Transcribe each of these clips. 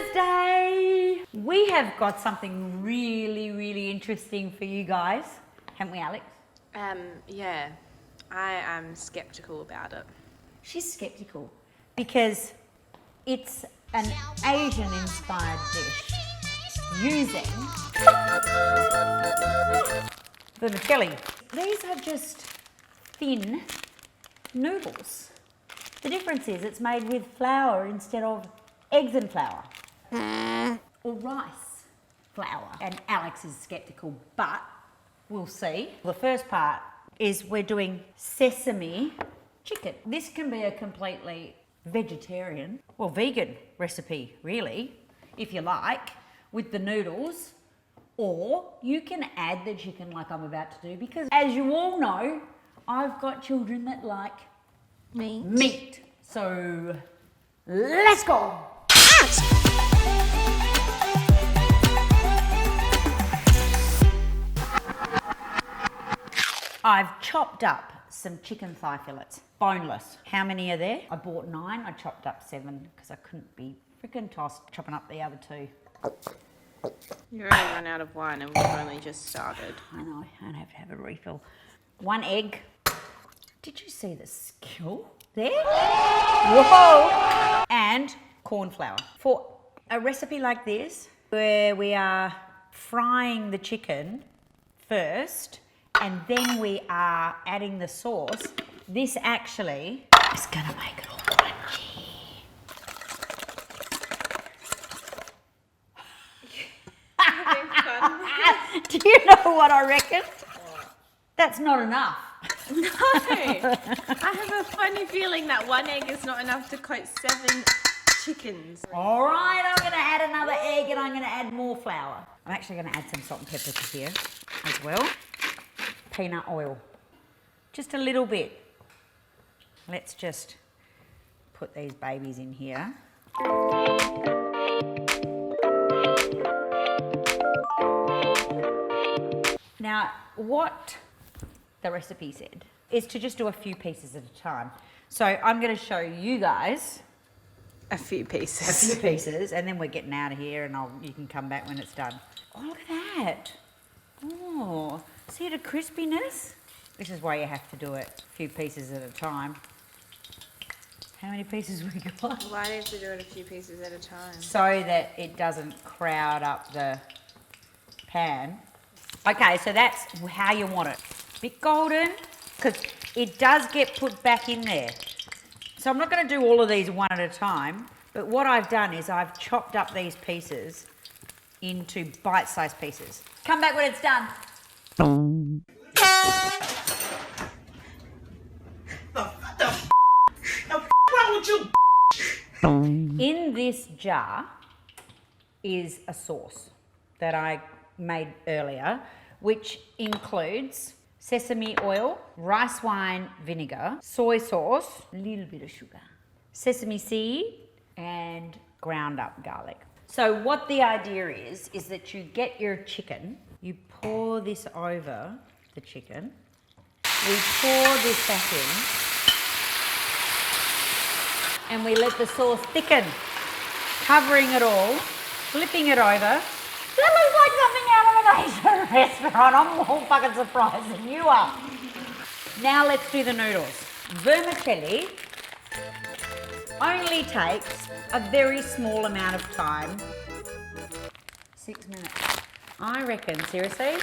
Thursday! We have got something really, really interesting for you guys, haven't we, Alex? Yeah, I am skeptical about it. She's skeptical because it's an Asian-inspired dish using vermicelli. These are just thin noodles. The difference is it's made with flour instead of eggs and flour or rice flour. And Alex is skeptical, but we'll see. The first part is we're doing sesame chicken. This can be a completely vegetarian, well, vegan recipe, really, if you like, with the noodles, or you can add the chicken like I'm about to do, because as you all know, I've got children that like meat. So let's go. I've chopped up some chicken thigh fillets, boneless. How many are there? I bought 9, I chopped up 7 because I couldn't be freaking tossed chopping up the other 2. You already run out of wine and we've only just started. I know, I'd have to have a refill. 1 egg. Did you see the skill there? Whoa! And corn flour. For a recipe like this, where we are frying the chicken first, and then we are adding the sauce, this actually is gonna make it all crunchy. Do you know what I reckon? That's not enough. No! I have a funny feeling that 1 egg is not enough to coat 7 chickens. All right, I'm gonna add another egg and I'm gonna add more flour. I'm actually gonna add some salt and pepper to here as well. Peanut oil, just a little bit. Let's just put these babies in here. Now, what the recipe said is to just do a few pieces at a time. So I'm going to show you guys a few pieces. And then we're getting out of here, and you can come back when it's done. Oh, look at that. Oh, see the crispiness? This is why you have to do it a few pieces at a time. How many pieces we got? Why do you have to do it a few pieces at a time? So that it doesn't crowd up the pan. Okay, so that's how you want it. Bit golden, because it does get put back in there. So I'm not going to do all of these one at a time, but what I've done is I've chopped up these pieces into bite-sized pieces. Come back when it's done. In this jar is a sauce that I made earlier, which includes sesame oil, rice wine vinegar, soy sauce, a little bit of sugar, sesame seed, and ground up garlic. So what the idea is that you get your chicken, you pour this over the chicken, we pour this back in, and we let the sauce thicken, covering it all, flipping it over. That looks like something out of an Asian restaurant. I'm more fucking surprised than you are. Now let's do the noodles. Vermicelli only takes a very small amount of time. 6 minutes. I reckon, seriously,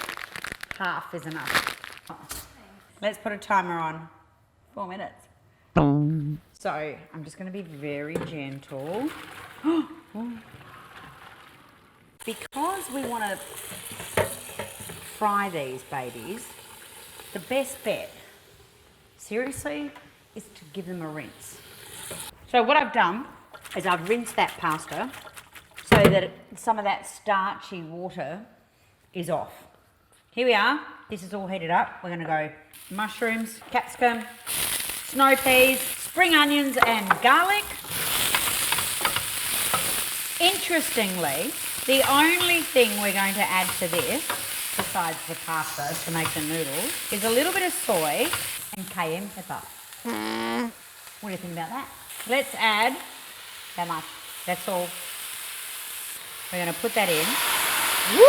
half is enough. Let's put a timer on. 4 minutes. So I'm just going to be very gentle. Because we want to fry these babies, the best bet, seriously, is to give them a rinse. So what I've done is I've rinsed that pasta so that some of that starchy water is off. Here we are. This is all heated up. We're going to go mushrooms, capsicum, snow peas, spring onions and garlic. Interestingly, the only thing we're going to add to this, besides the pasta to make the noodles, is a little bit of soy and cayenne pepper. What do you think about that? Let's add how much? That's all. We're going to put that in. Woo!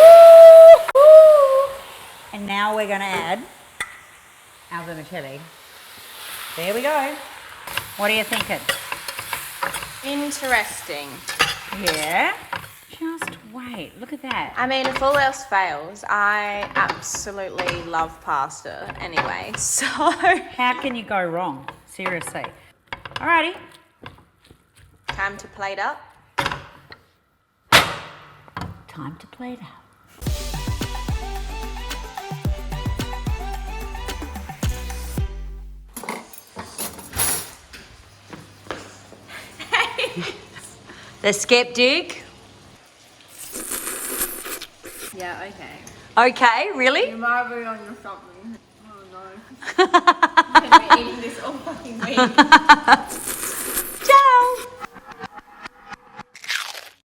And now we're going to add our vermicelli. There we go. What are you thinking? Interesting. Yeah. Just wait. Look at that. I mean, if all else fails, I absolutely love pasta anyway, so... How can you go wrong? Seriously. Alrighty. Time to plate up. Time to plate out. The skeptic. Yeah, okay. Okay, really? You might be on your something. Oh no. I'm gonna be eating this all fucking week.